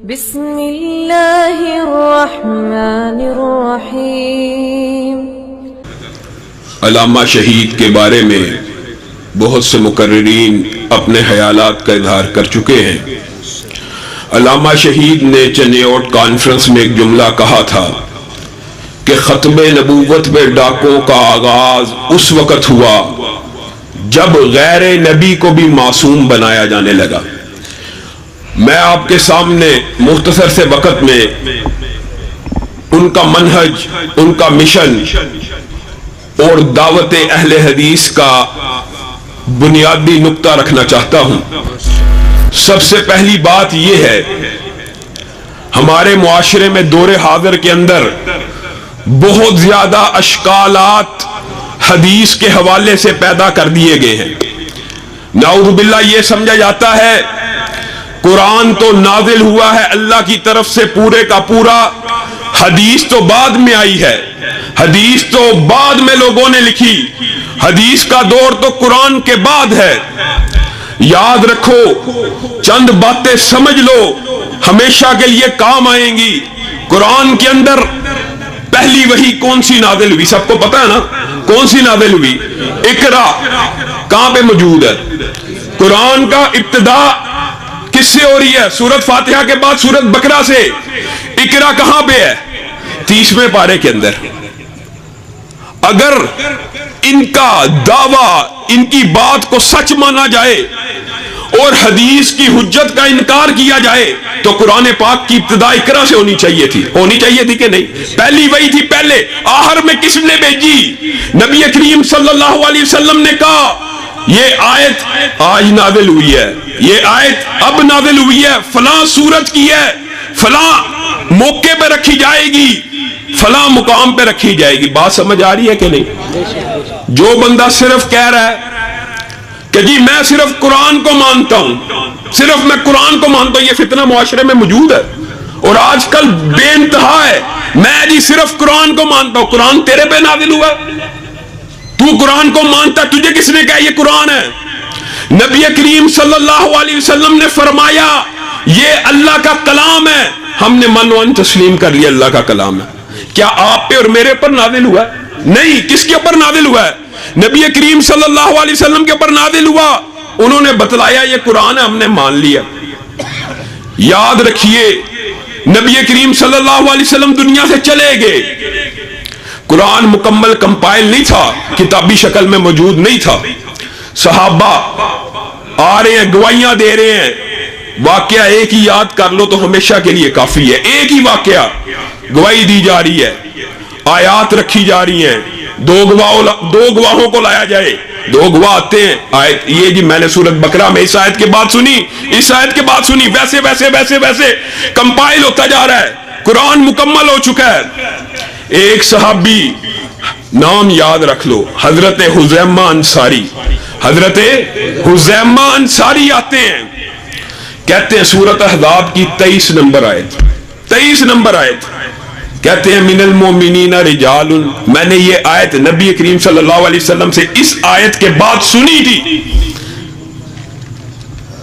بسم اللہ الرحمن الرحیم۔ علامہ شہید کے بارے میں بہت سے مقررین اپنے خیالات کا اظہار کر چکے ہیں۔ علامہ شہید نے چنیوٹ کانفرنس میں ایک جملہ کہا تھا کہ ختم نبوت میں ڈاکوں کا آغاز اس وقت ہوا جب غیر نبی کو بھی معصوم بنایا جانے لگا۔ میں آپ کے سامنے مختصر سے وقت میں ان کا منہج، ان کا مشن اور دعوت اہل حدیث کا بنیادی نقطہ رکھنا چاہتا ہوں۔ سب سے پہلی بات یہ ہے، ہمارے معاشرے میں دور حاضر کے اندر بہت زیادہ اشکالات حدیث کے حوالے سے پیدا کر دیے گئے ہیں۔ نعوذ باللہ یہ سمجھا جاتا ہے قرآن تو نازل ہوا ہے اللہ کی طرف سے پورے کا پورا، حدیث تو بعد میں آئی ہے، حدیث تو بعد میں لوگوں نے لکھی، حدیث کا دور تو قرآن کے بعد ہے۔ یاد رکھو، چند باتیں سمجھ لو، ہمیشہ کے لیے کام آئیں گی۔ قرآن کے اندر پہلی وحی کون سی نازل ہوئی؟ سب کو پتا ہے نا کون سی نازل ہوئی؟ اقرا کہاں پہ موجود ہے؟ قرآن کا ابتدا کس سے ہو رہی ہے؟ سورت فاتحہ کے بعد سورت بقرہ سے۔ اقرا کہاں پہ ہے؟ 30ویں پارے کے اندر۔ اگر ان کا دعویٰ، ان کی بات کو سچ مانا جائے اور حدیث کی حجت کا انکار کیا جائے تو قرآن پاک کی ابتدا اقرا سے ہونی چاہیے تھی کہ نہیں؟ پہلی وہی تھی پہلے۔ آخر میں کس نے بھیجی؟ نبی کریم صلی اللہ علیہ وسلم نے کہا یہ آیت آج نازل ہوئی ہے، یہ آیت اب نازل ہوئی ہے، فلاں سورت کی ہے، فلاں موقع پہ رکھی جائے گی، فلاں مقام پہ رکھی جائے گی۔ بات سمجھ آ رہی ہے کہ نہیں؟ جو بندہ صرف کہہ رہا ہے کہ جی میں صرف قرآن کو مانتا ہوں، صرف میں قرآن کو مانتا ہوں، یہ فتنہ معاشرے میں موجود ہے اور آج کل بے انتہا ہے۔ میں جی صرف قرآن کو مانتا ہوں۔ قرآن تیرے پہ نازل ہوا، تو قرآن کو مانتا، تجھے کس نے کہا یہ قرآن ہے؟ نبی کریم صلی اللہ علیہ وسلم نے فرمایا یہ اللہ کا کلام ہے، ہم نے من تسلیم کر لیا اللہ کا کلام ہے۔ کیا آپ پہ اور میرے پر نازل ہوا ہے؟ نہیں۔ کس کے اوپر نازل ہوا ہے؟ نبی کریم صلی اللہ علیہ وسلم کے اوپر نازل ہوا، انہوں نے بتلایا یہ قرآن ہے، ہم نے مان لیا۔ یاد رکھیے نبی کریم صلی اللہ علیہ وسلم دنیا سے چلے گئے، قرآن مکمل کمپائل نہیں تھا، کتابی شکل میں موجود نہیں تھا۔ صحابہ آ رہے ہیں، گواہیاں دے رہے ہیں، واقعہ ایک ہی یاد کر لو تو ہمیشہ کے لیے کافی ہے۔ ایک ہی واقعہ، گواہی دی جا رہی ہے، آیات رکھی جا رہی ہیں، دو گواہوں کو لایا جائے، دو گواہ آتے ہیں، آیت یہ جی میں نے سورت بقرہ میں اس آیت کے بعد سنی، اس آیت کے بعد سنی، ویسے ویسے ویسے ویسے کمپائل ہوتا جا رہا ہے، قرآن مکمل ہو چکا ہے۔ ایک صحابی، نام یاد رکھ لو، حضرت حذیمہ انصاری، حضرت حذیمہ انصاری آتے ہیں، کہتے ہیں سورت احزاب کی 23 نمبر آیت، 23 نمبر آیت، کہتے ہیں من المؤمنین رجال، میں نے یہ آیت نبی کریم صلی اللہ علیہ وسلم سے اس آیت کے بعد سنی تھی۔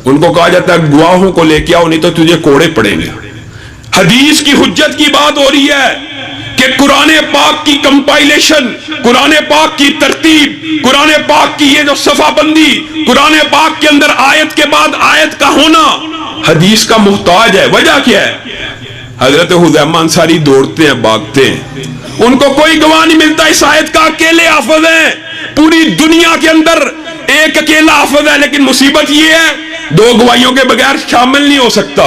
ان کو کہا جاتا ہے گواہوں کو لے کے آؤ نہیں تو تجھے کوڑے پڑیں گے۔ حدیث کی حجت کی بات ہو رہی ہے کہ قرآن پاک کی کمپائلیشن، قرآن پاک کی ترتیب، قرآن پاک کی یہ جو صفحہ بندی، قرآن پاک کے اندر آیت کے بعد آیت کا ہونا حدیث کا محتاج ہے۔ وجہ کیا ہے؟ حضرت حذیمہ انصاری دوڑتے ہیں، بھاگتے ہیں، ان کو کوئی گواہ نہیں ملتا، اس آیت کا اکیلے حافظ ہیں، پوری دنیا کے اندر ایک اکیلا حافظ ہے، لیکن مصیبت یہ ہے دو گواہیوں کے بغیر شامل نہیں ہو سکتا۔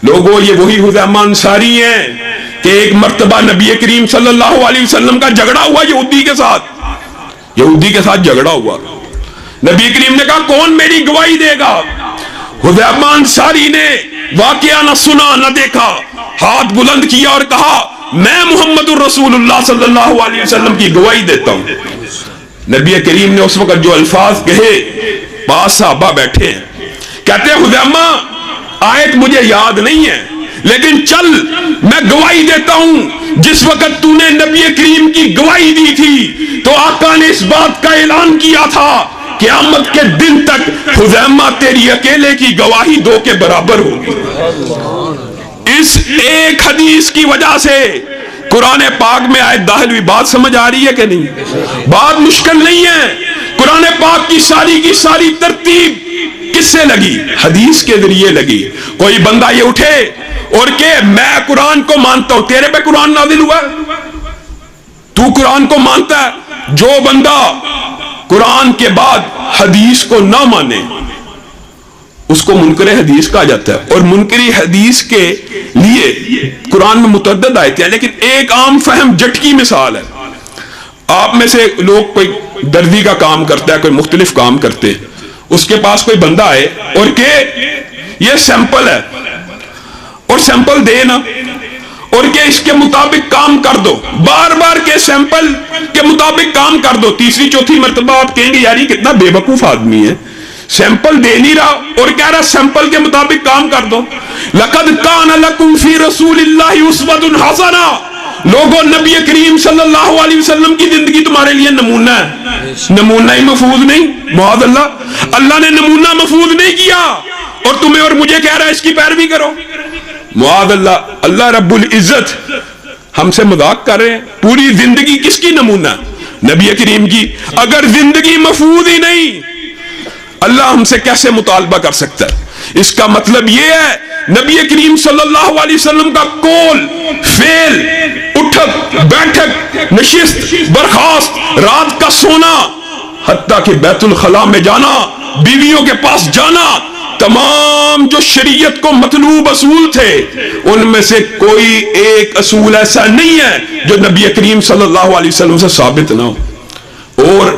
لوگوں یہ وہی حذیمہ انصاری ہیں کہ ایک مرتبہ نبی کریم صلی اللہ علیہ وسلم کا جھگڑا ہوا یہودی کے ساتھ جھگڑا ہوا، نبی کریم نے کہا کون میری گواہی دے گا؟ حذیمہ انصاری نے واقعہ نہ سنا نہ دیکھا، ہاتھ بلند کیا اور کہا میں محمد الرسول اللہ صلی اللہ علیہ وسلم کی گواہی دیتا ہوں۔ نبی کریم نے اس وقت جو الفاظ کہے، پاس صحابہ بیٹھے ہیں، کہتے ہیں حذیمہ آیت مجھے یاد نہیں ہے لیکن چل میں گواہی دیتا ہوں، جس وقت تو نے نبی کریم کی گواہی دی تھی تو آقا نے اس بات کا اعلان کیا تھا قیامت کے دن تک خزیمہ تیری اکیلے کی گواہی 2 کے برابر ہوگی۔ اس ایک حدیث کی وجہ سے قرآن پاک میں آئے داخل ہوئی۔ بات سمجھ آ رہی ہے کہ نہیں؟ بات مشکل نہیں ہے۔ قرآن پاک کی ساری ترتیب کس سے لگی؟ حدیث کے ذریعے لگی۔ کوئی بندہ یہ اٹھے اور کہ میں قرآن کو مانتا ہوں، تیرے پہ قرآن نازل ہوا، تو قرآن کو مانتا ہے۔ جو بندہ قرآن کے بعد حدیث کو نہ مانے اس کو منکر حدیث کہا جاتا ہے۔ اور منکری حدیث کے لیے قرآن میں متعدد آیتیں ہیں، لیکن ایک عام فہم جھٹکی مثال ہے۔ آپ میں سے لوگ کوئی دردی کا کام کرتا ہے، کوئی مختلف کام کرتے، اس کے پاس کوئی بندہ آئے اور کہ یہ سیمپل ہے اور سیمپل دے نا، اور کہ اس کے مطابق کام کر دو، بار بار کے سیمپل کے مطابق کام کر دو، تیسری چوتھی مرتبہ آپ کہیں گے یار یہ کتنا بے وقوف آدمی ہے، سیمپل دے نہیں رہا اور کہہ رہا سیمپل کے مطابق کام کر دو۔ لَقَدْ كَانَ لَكُمْ فِي رَسُولِ اللَّهِ أُسْوَةٌ حَسَنَةٌ، لوگوں نبی کریم صلی اللہ علیہ وسلم کی زندگی تمہارے لیے نمونہ ہے۔ نمونہ ہی محفوظ نہیں، معاذ اللہ، اللہ نے نمونہ محفوظ نہیں کیا اور تمہیں اور مجھے کہہ رہا ہے اس کی پیروی کرو، معاذ اللہ۔ اللہ رب العزت ہم سے مذاق کر رہے ہیں۔ پوری زندگی کس کی نمونہ؟ نبی کریم کی۔ اگر زندگی محفوظ ہی نہیں، اللہ ہم سے کیسے مطالبہ کر سکتا ہے؟ اس کا مطلب یہ ہے نبی کریم صلی اللہ علیہ وسلم کا قول، فعل، اٹھک بیٹھک، نشست برخاست، رات کا سونا، حتیٰ کہ بیت الخلاء میں جانا، بیویوں کے پاس جانا، تمام جو شریعت کو مطلوب اصول تھے ان میں سے کوئی ایک اصول ایسا نہیں ہے جو نبی کریم صلی اللہ علیہ وسلم سے ثابت نہ ہو۔ اور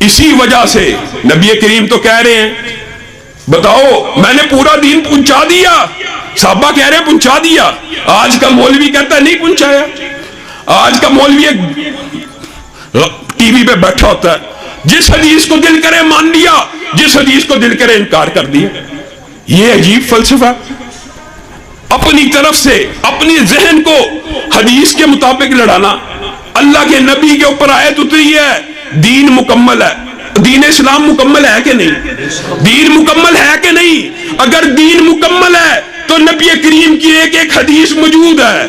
اسی وجہ سے نبی کریم تو کہہ رہے ہیں بتاؤ میں نے پورا دین پہنچا دیا، صحابہ کہہ رہے ہیں پہنچا دیا۔ آج کا مولوی کہتا ہے نہیں پہنچایا۔ آج کا مولوی ٹی وی پہ بیٹھا ہوتا ہے، جس حدیث کو دل کرے مان لیا، جس حدیث کو دل کرے انکار کر دیا۔ یہ عجیب فلسفہ، اپنی طرف سے اپنی ذہن کو حدیث کے مطابق لڑانا۔ اللہ کے نبی کے اوپر آیت اتری ہے، دین مکمل ہے۔ دین اسلام مکمل ہے کہ نہیں؟ دین مکمل ہے کہ نہیں؟ اگر دین مکمل ہے تو نبی کریم کی ایک ایک حدیث موجود ہے۔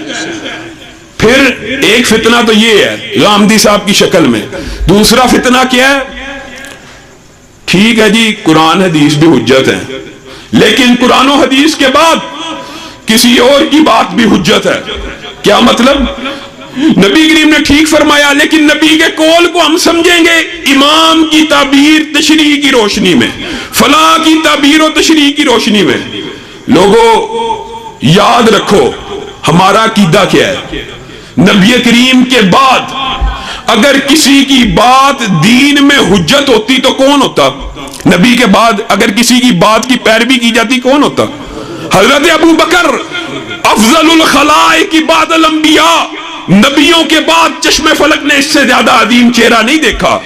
پھر ایک فتنہ تو یہ ہے غامدی صاحب کی شکل میں، دوسرا فتنہ کیا ہے؟ ٹھیک ہے جی قرآن حدیث بھی حجت ہے، لیکن قرآن و حدیث کے بعد کسی اور کی بات بھی حجت ہے۔ کیا مطلب؟ نبی کریم نے ٹھیک فرمایا لیکن نبی کے قول کو ہم سمجھیں گے امام کی تعبیر تشریح کی روشنی میں، فلاں کی تعبیر و تشریح کی روشنی میں۔ لوگوں یاد رکھو ہمارا عقیدہ کیا ہے۔ نبی کریم کے بعد اگر کسی کی بات دین میں حجت ہوتی تو کون ہوتا؟ نبی کے بعد اگر کسی کی بات کی پیروی کی جاتی کون ہوتا؟ حضرت ابو بکر افضل الخلائق بعد الانبیاء، نبیوں کے بعد چشم فلک نے اس سے زیادہ عظیم چہرہ نہیں دیکھا۔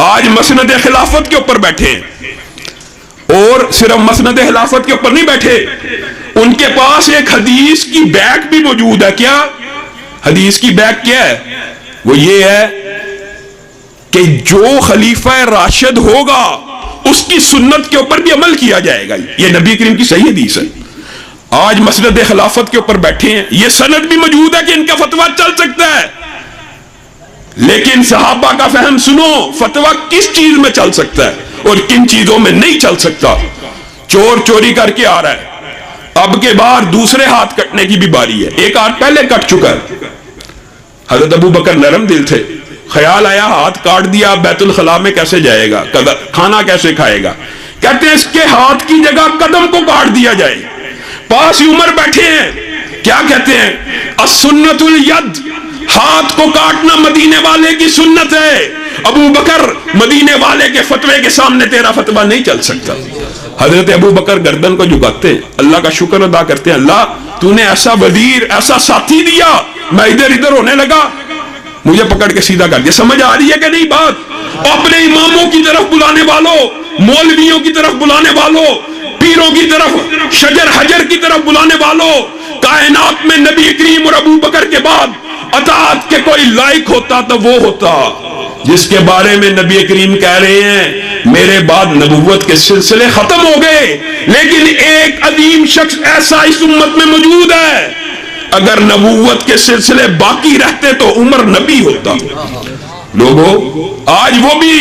آج مسند خلافت کے اوپر بیٹھے ہیں، اور صرف مسند خلافت کے اوپر نہیں بیٹھے، ان کے پاس ایک حدیث کی بیک بھی موجود ہے۔ کیا حدیث کی بیک کیا ہے؟ وہ یہ ہے کہ جو خلیفہ راشد ہوگا اس کی سنت کے اوپر بھی عمل کیا جائے گا۔ یہ نبی کریم کی صحیح حدیث ہے۔ آج مسند خلافت کے اوپر بیٹھے ہیں، یہ سند بھی موجود ہے کہ ان کا فتویٰ چل سکتا ہے، لیکن صحابہ کا فہم سنو، فتویٰ کس چیز میں چل سکتا ہے اور کن چیزوں میں نہیں چل سکتا۔ چور چوری کر کے آ رہا ہے، اب کے بعد دوسرے ہاتھ کٹنے کی بھی باری ہے، ایک ہاتھ پہلے کٹ چکا ہے۔ حضرت ابو بکر نرم دل تھے، خیال آیا ہاتھ کاٹ دیا، بیت الخلاء میں کیسے جائے گا، کھانا کیسے کھائے گا؟ کہتے ہیں اس کے ہاتھ کی جگہ قدم کو کاٹ دیا جائے۔ پاس ہی عمر بیٹھے ہیں، کیا کہتے ہیں؟ السنت الید، ہاتھ کو کاٹنا مدینے والے کی سنت ہے۔ ابو بکر مدینے والے کے فتوے کے سامنے تیرا فتویٰ نہیں چل سکتا۔ حضرت ابو بکر گردن کو جھکاتے ہیں، اللہ کا شکر ادا کرتے ہیں، اللہ تو نے ایسا وزیر ایسا ساتھی دیا، میں ادھر ادھر ہونے لگا، مجھے پکڑ کے سیدھا کر دیا۔ سمجھ آ رہی ہے کہ نہیں بات؟ اپنے اماموں کی طرف بلانے والوں، مولویوں کی طرف بلانے والوں، پیروں کی طرف، شجر حجر کی طرف بلانے والوں، کائنات میں نبی کریم اور ابو بکر کے بعد اطاعت کے کوئی لائق ہوتا تو وہ ہوتا جس کے بارے میں نبی کریم کہہ رہے ہیں میرے بعد نبوت کے سلسلے ختم ہو گئے، لیکن ایک عظیم شخص ایسا اس امت میں موجود ہے، اگر نبوت کے سلسلے باقی رہتے تو عمر نبی ہوتا۔ لوگوں آج وہ بھی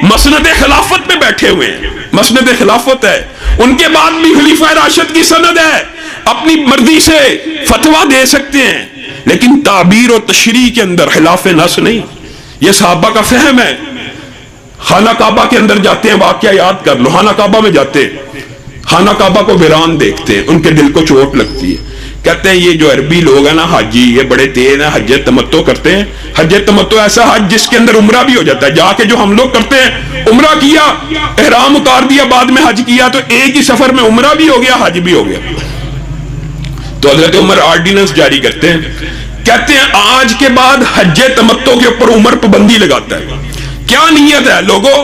مسند خلافت پہ بیٹھے ہوئے ہیں، مسند خلافت ہے، ان کے بعد بھی خلیفہ راشد کی سند ہے، اپنی مرضی سے فتویٰ دے سکتے ہیں، لیکن تعبیر و تشریح کے اندر خلاف نص نہیں۔ یہ صحابہ کا فہم ہے۔ خانہ کعبہ کے اندر جاتے ہیں، واقعہ یاد کر لو، خانہ کعبہ میں جاتے ہیں، خانہ کعبہ کو ویران دیکھتے ہیں، ان کے دل کو چوٹ لگتی ہے، کہتے ہیں یہ جو عربی لوگ ہیں نا حاجی، یہ بڑے تیز ہیں، حج تمتع کرتے ہیں۔ حج تمتع ایسا حج جس کے اندر عمرہ بھی ہو جاتا ہے، جا کے جو ہم لوگ کرتے ہیں عمرہ کیا، احرام اتار دیا، بعد میں حج کیا، تو ایک ہی سفر میں عمرہ بھی ہو گیا، حج بھی ہو گیا۔ تو حضرت عمر آرڈیننس جاری کرتے ہیں، کہتے ہیں آج کے بعد حج تمتع کے اوپر عمر پابندی لگاتا ہے۔ کیا نیت ہے لوگوں؟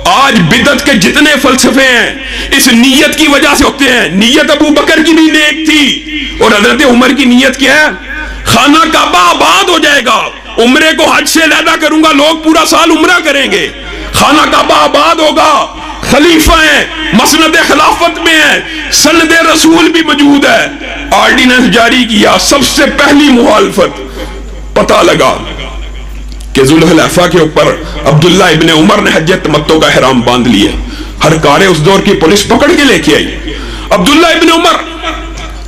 آج بدعت کے جتنے فلسفے ہیں اس نیت کی وجہ سے ہوتے ہیں۔ نیت ابو بکر کی بھی نیک تھی، اور حضرت عمر کی نیت کیا ہے؟ خانہ کعبہ آباد ہو جائے گا، عمرے کو حج سے علیحدہ کروں گا، لوگ پورا سال عمرہ کریں گے، خانہ کعبہ آباد ہوگا، خلیفہ ہیں، مسند خلافت میں ہیں، سند رسول بھی موجود ہے۔ آرڈیننس جاری کیا، سب سے پہلی مخالفت پتہ لگا کہ ذوالحلیفہ کے اوپر عبداللہ ابن عمر نے حج تمتع کا احرام باندھ لیا۔ ہر کارے اس دور کی پولیس پکڑ کے لے کے آئی۔ عبداللہ ابن عمر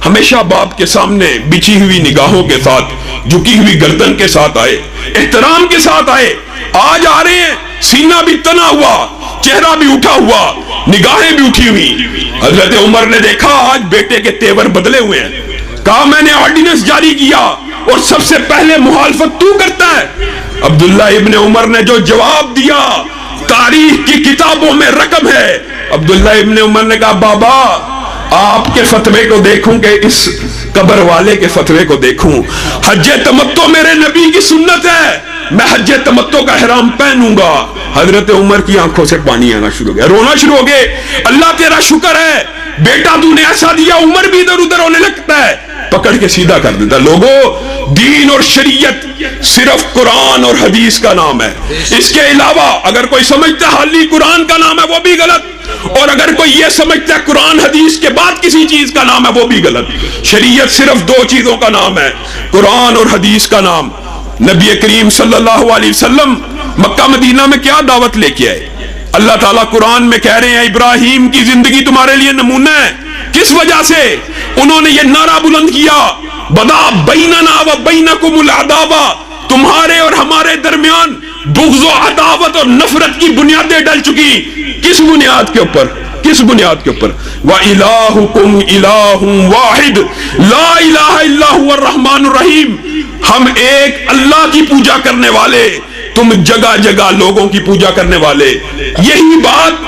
ہمیشہ باپ کے سامنے بچھی ہوئی نگاہوں کے ساتھ، جھکی ہوئی گردن کے ساتھ آئے، احترام کے ساتھ آئے۔ آج آ رہے ہیں، سینہ بھی تنا ہوا، چہرہ بھی اٹھا ہوا، نگاہیں بھی اٹھی ہوئی۔ حضرت عمر نے دیکھا آج بیٹے کے تیور بدلے ہوئے ہیں، کہا میں نے آرڈیننس جاری کیا اور سب سے پہلے مخالفت تو کرتا ہے۔ عبداللہ ابن عمر نے جو جواب دیا تاریخ کی کتابوں میں رقم ہے۔ عبداللہ ابن عمر نے کہا بابا آپ کے فتوے کو دیکھوں کہ اس قبر والے کے فتوے کو دیکھوں؟ حج تمتع میرے نبی کی سنت ہے، میں حج تمتع کا احرام پہنوں گا۔ حضرت عمر کی آنکھوں سے پانی آنا شروع ہو گیا، رونا شروع ہو گئے۔ اللہ تیرا شکر ہے بیٹا تو نے ایسا دیا۔ عمر بھی ادھر ادھر ہونے لگتا ہے، پکڑ کے سیدھا کر دیتا۔ لوگوں دین اور شریعت صرف قرآن اور حدیث کا نام ہے، اس کے علاوہ اگر کوئی سمجھتا ہے حالی قرآن کا نام ہے وہ بھی غلط، اور اگر کوئی یہ سمجھتا ہے قرآن حدیث کے بعد کسی چیز کا نام ہے وہ بھی غلط۔ شریعت صرف دو چیزوں کا نام ہے، قرآن اور حدیث کا نام۔ نبی کریم صلی اللہ علیہ وسلم مکہ مدینہ میں کیا دعوت لے کے آئے؟ اللہ تعالیٰ قرآن میں کہہ رہے ہیں ابراہیم کی زندگی تمہارے لیے نمونہ ہے۔ کس وجہ سے؟ انہوں نے یہ نعرہ بلند کیا بدا بیننا و بینکم العداوہ، تمہارے اور ہمارے درمیان بغض و عداوت اور نفرت کی بنیادیں ڈل چکی۔ کس بنیاد کے اوپر؟ کس بنیاد کے اوپر؟ وَإِلَٰهُكُمْ إِلَٰهٌ وَاحِدٌ لَا إِلَٰهَ إِلَّا هُوَ الرَّحْمَٰنُ الرَّحِيمُ۔ ہم ایک اللہ کی پوجا کرنے والے، تم جگہ جگہ لوگوں کی پوجا کرنے والے۔ یہی بات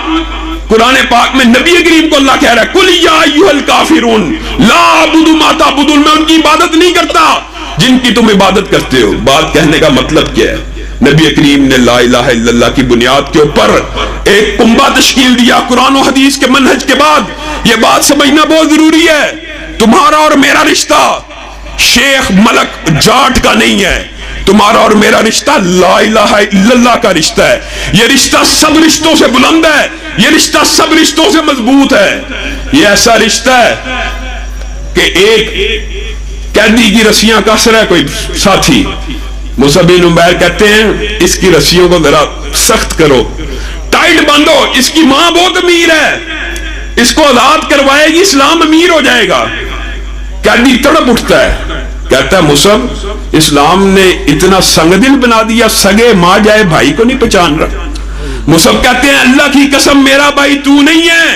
قرآن پاک میں نبی کریم کو اللہ کہہ رہا ہے قُلْ يَا أَيُّهَا الْكَافِرُونَ لَا أَعْبُدُ مَا تَعْبُدُونَ، میں ان کی عبادت نہیں کرتا جن کی تم عبادت کرتے ہو۔ بات کہنے کا مطلب کیا ہے؟ نبی کریم نے لا الہ الا اللہ کی بنیاد کے اوپر ایک کنبہ تشکیل دیا قرآن و حدیث کے منہج کے بعد۔ یہ بات سمجھنا بہت ضروری ہے، تمہارا اور میرا رشتہ شیخ ملک جاٹ کا نہیں ہے، تمہارا اور میرا رشتہ لا الہ الا اللہ کا رشتہ ہے۔ یہ رشتہ سب رشتوں سے بلند ہے، یہ رشتہ سب رشتوں سے مضبوط ہے۔ یہ ایسا رشتہ ہے کہ ایک قیدی کی رسیاں کس رہا ہے کوئی ساتھی، مصعب بن عمیر کہتے ہیں اس کی رسیوں کو ذرا سخت کرو، ٹائٹ باندھو، اس کی ماں بہت امیر ہے، اس کو آزاد کروائے گی اسلام امیر ہو جائے گا۔ قیدی تڑپ اٹھتا ہے، کہتا ہے مصعب اسلام نے اتنا سنگ دل بنا دیا، سگے ماں جائے بھائی کو نہیں پہچان رہا۔ مصعب کہتے ہیں اللہ کی قسم میرا بھائی تو نہیں ہے،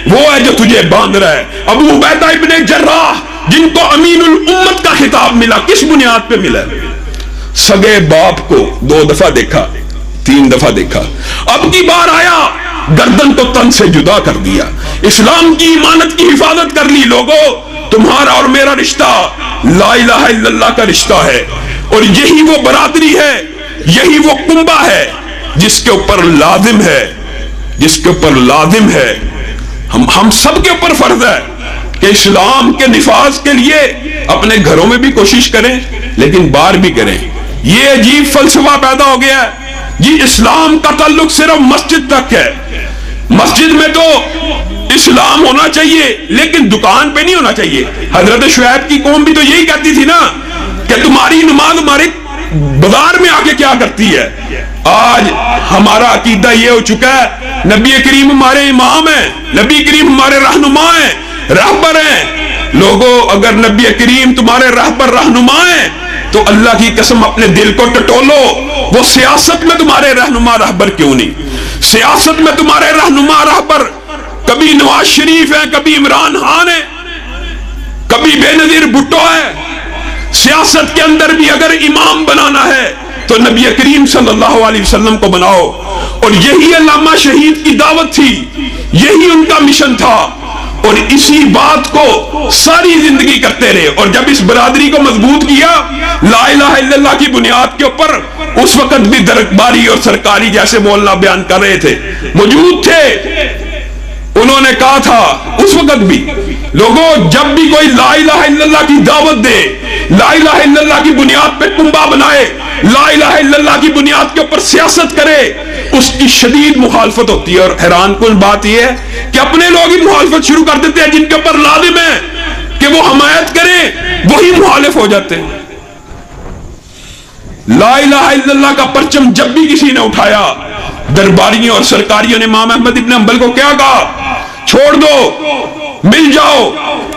وہ ہے جو تجھے باندھ رہا ہے۔ ابو عبیدہ ابن جراح جن کو امین الامت کا خطاب ملا، کس بنیاد پہ ملا؟ سگے باپ کو 2 دفعہ دیکھا، 3 دفعہ دیکھا، اب کی بار آیا گردن کو تن سے جدا کر دیا، اسلام کی امانت کی حفاظت کر لی۔ لوگوں تمہارا اور میرا رشتہ لا الہ الا اللہ کا رشتہ ہے، اور یہی وہ برادری ہے، یہی وہ کنبہ ہے جس کے اوپر لازم ہے، جس کے اوپر لازم ہے، ہم سب کے اوپر فرض ہے کہ اسلام کے نفاذ کے لیے اپنے گھروں میں بھی کوشش کریں لیکن باہر بھی کریں۔ یہ عجیب فلسفہ پیدا ہو گیا ہے جی اسلام کا تعلق صرف مسجد تک ہے، مسجد میں تو اسلام ہونا چاہیے لیکن دکان پہ نہیں ہونا چاہیے۔ حضرت شعیب کی قوم بھی تو یہی کہتی تھی نا کہ تمہاری نماز ہمارے بازار میں آ کے کیا کرتی ہے۔ آج ہمارا عقیدہ یہ ہو چکا ہے نبی کریم ہمارے امام ہیں، نبی کریم ہمارے رہنما ہیں، رہبر ہیں۔ لوگوں اگر نبی کریم تمہارے رہبر رہنما ہیں تو اللہ کی قسم اپنے دل کو ٹٹولو، وہ سیاست میں تمہارے رہنما رہبر کیوں نہیں؟ سیاست میں تمہارے رہنما رہبر کبھی نواز شریف ہے، کبھی عمران خان ہے، کبھی بے نظیر بھٹو ہے۔ سیاست کے اندر بھی اگر امام بنانا ہے تو نبی کریم صلی اللہ علیہ وسلم کو بناؤ، اور یہی علامہ شہید کی دعوت تھی، یہی ان کا مشن تھا، اور اسی بات کو ساری زندگی کرتے رہے۔ اور جب اس برادری کو مضبوط کیا لا الہ الا اللہ کی بنیاد کے اوپر، اس وقت بھی درباری اور سرکاری جیسے مولانا بیان کر رہے تھے موجود تھے، انہوں نے کہا تھا اس وقت بھی لوگوں جب بھی کوئی لا الہ الا اللہ کی دعوت دے، لا الہ الا اللہ کی بنیاد پہ کنبہ بنائے، لا الہ الا اللہ کی بنیاد کے اوپر سیاست کرے، اس کی شدید مخالفت ہوتی ہے۔ اور حیران کن بات یہ ہے کہ اپنے لوگ ہی مخالفت شروع کر دیتے ہیں، جن کے اوپر لازم ہے کہ وہ حمایت کریں وہی مخالف ہو جاتے ہیں۔ لا الہ الا اللہ کا پرچم جب بھی کسی نے اٹھایا، درباریوں اور سرکاریوں نے امام احمد ابن حنبل کو کیا کہا؟ چھوڑ دو، مل جاؤ،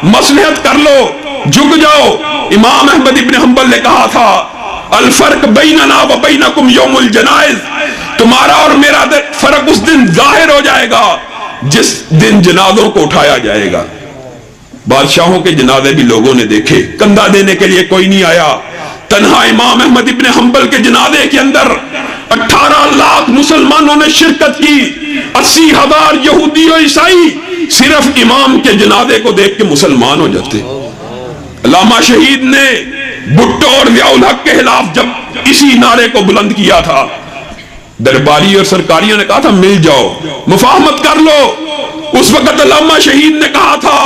مصلحت کر لو، جھک جاؤ۔ امام احمد ابن حنبل نے کہا تھا الفرق بیننا و بینکم یوم الجنائز، تمہارا اور میرا فرق اس دن ظاہر ہو جائے گا جس دن جنازوں کو اٹھایا جائے گا۔ بادشاہوں کے جنازے بھی لوگوں نے دیکھے، کندھا دینے کے لیے کوئی نہیں آیا، تنہا امام احمد ابن حنبل کے جنازے کے اندر 18 لاکھ مسلمانوں نے شرکت کی، 80,000 یہودی و عیسائی صرف امام کے جنازے کو دیکھ کے مسلمان ہو جاتے۔ علامہ شہید نے بھٹو اور ضیاء الحق کے خلاف جب اسی نعرے کو بلند کیا تھا، درباری اور سرکاریوں نے کہا تھا مل جاؤ، مفاہمت کر لو۔ اس وقت علامہ شہید نے کہا تھا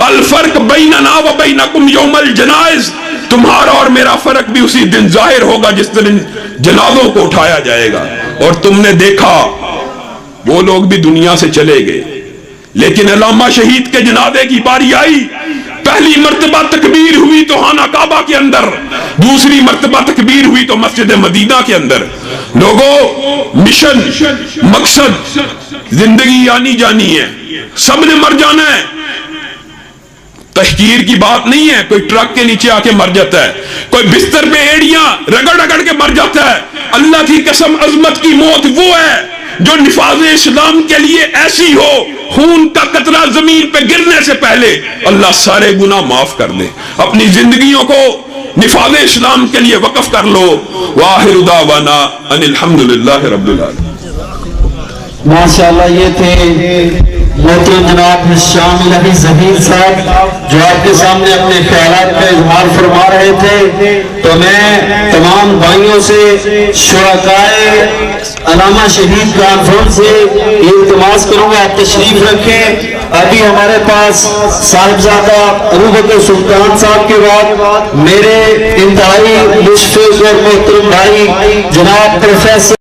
الفرق بیننا و بینکم یوم الجنائز، تمہارا اور میرا فرق بھی اسی دن ظاہر ہوگا جس دن جنازوں کو اٹھایا جائے گا۔ اور تم نے دیکھا وہ لوگ بھی دنیا سے چلے گئے، لیکن علامہ شہید کے جنازے کی باری آئی، پہلی مرتبہ تکبیر ہوئی تو خانہ کعبہ کے اندر، دوسری مرتبہ تکبیر ہوئی تو مسجد مدینہ کے اندر۔ لوگوں مشن، مقصد، زندگی آنی جانی ہے، سب نے مر جانا ہے، تحقیر کی بات نہیں ہے۔ کوئی ٹرک کے نیچے آ کے مر جاتا ہے، کوئی بستر پہ ایڑیاں رگڑ رگڑ کے مر جاتا ہے۔ اللہ کی قسم عظمت کی موت وہ ہے جو نفاذ اسلام کے لیے ایسی ہو، خون کا قطرہ زمین پہ گرنے سے پہلے اللہ سارے گناہ معاف کر دے۔ اپنی زندگیوں کو نفاذ اسلام کے لیے وقف کر لو۔ وآخر دعوانا ان الحمدللہ رب العالمین۔ ماشاءاللہ یہ تھے محترم جناب شامل علی ظہیر صاحب جو آپ کے سامنے اپنے خیالات کا اظہار فرما رہے تھے۔ تو میں تمام بھائیوں سے شرکائے علامہ شہید کانفرنس سے یہ التماس کروں گا آپ تشریف رکھیں۔ ابھی ہمارے پاس صاحبزادہ ابوبکر سلطان صاحب کے بعد میرے انتہائی مشفق اور محترم بھائی جناب پروفیسر